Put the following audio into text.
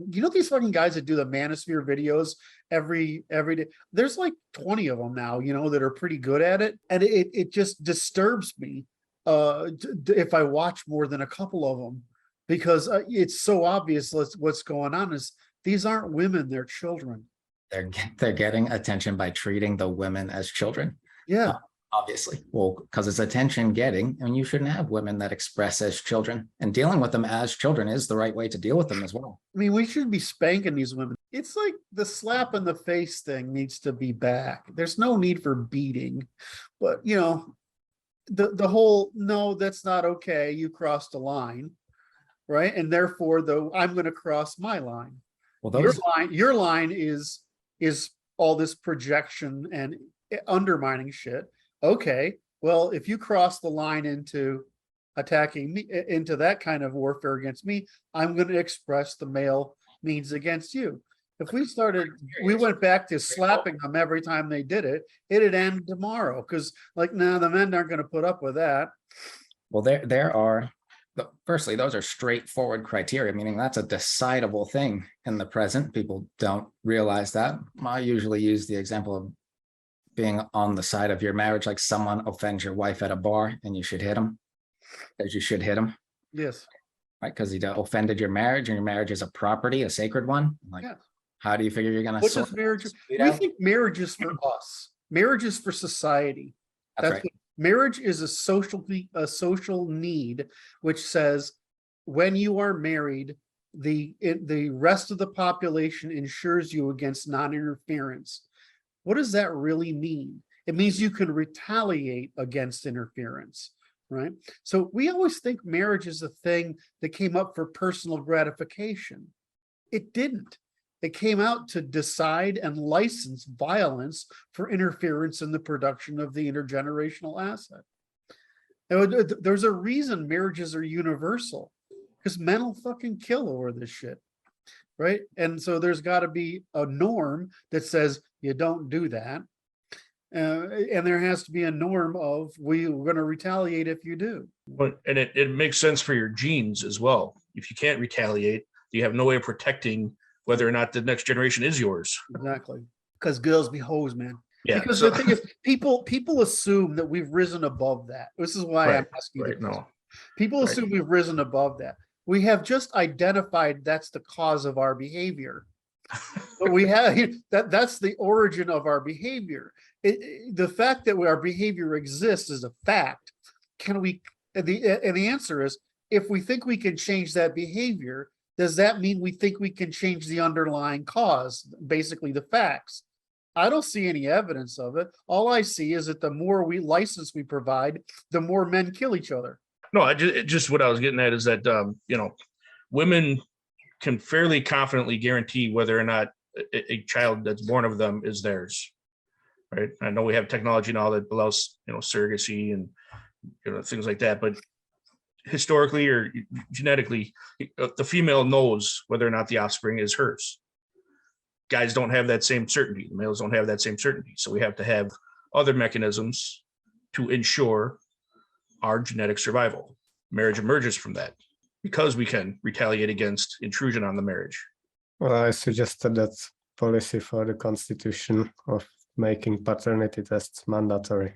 these fucking guys that do the manosphere videos every day. There's like 20 of them now, that are pretty good at it, and it just disturbs me if I watch more than a couple of them, because it's so obvious what's going on is these aren't women, they're children. They're getting attention by treating the women as children. Yeah. Obviously, well, because it's attention getting, and you shouldn't have women that express as children, and dealing with them as children is the right way to deal with them as well. I mean, we should be spanking these women. It's like the slap in the face thing needs to be back. There's no need for beating, but the whole, no, that's not okay, you crossed a line, right? And therefore, though, I'm going to cross my line. Well, your line is all this projection and undermining shit. Okay, well, if you cross the line into attacking me, into that kind of warfare against me, I'm going to express the male means against you. If we went back to slapping them every time they did it, it'd end tomorrow, because the men aren't going to put up with that. Well, firstly, those are straightforward criteria, meaning that's a decidable thing in the present. People don't realize that. I usually use the example of being on the side of your marriage, like someone offends your wife at a bar and you should hit him, as you should him. Yes. Right, because he offended your marriage, and your marriage is a property, a sacred one. How do you figure you're going to sort marriage? We think marriage is for us. Marriage is for society. That's right. Marriage is a social need, which says when you are married, the rest of the population insures you against non-interference. What does that really mean? It means you can retaliate against interference, right? So we always think marriage is a thing that came up for personal gratification. It didn't. It came out to decide and license violence for interference in the production of the intergenerational asset. There's a reason marriages are universal, because men will fucking kill over this shit, right? And so there's got to be a norm that says you don't do that. And there has to be a norm of we're going to retaliate if you do. And it makes sense for your genes as well. If you can't retaliate, you have no way of protecting whether or not the next generation is yours. Exactly. Because girls be hoes, man. Yeah. Because the thing is, people assume that we've risen above that. This is why I'm asking you. No. People assume we've risen above that. We have just identified that's the cause of our behavior. But we have that's the origin of our behavior. The fact that our behavior exists is a fact. Can we? And the answer is, if we think we can change that behavior, does that mean we think we can change the underlying cause, basically the facts? I don't see any evidence of it. All I see is that the more license we provide, the more men kill each other. No, just what I was getting at is that, women can fairly confidently guarantee whether or not a child that's born of them is theirs, right? I know we have technology now that allows, surrogacy and, things like that, but historically or genetically, the female knows whether or not the offspring is hers. Guys don't have that same certainty. The males don't have that same certainty. So we have to have other mechanisms to ensure our genetic survival. Marriage emerges from that because we can retaliate against intrusion on the marriage. Well, I suggested that policy for the Constitution of making paternity tests mandatory.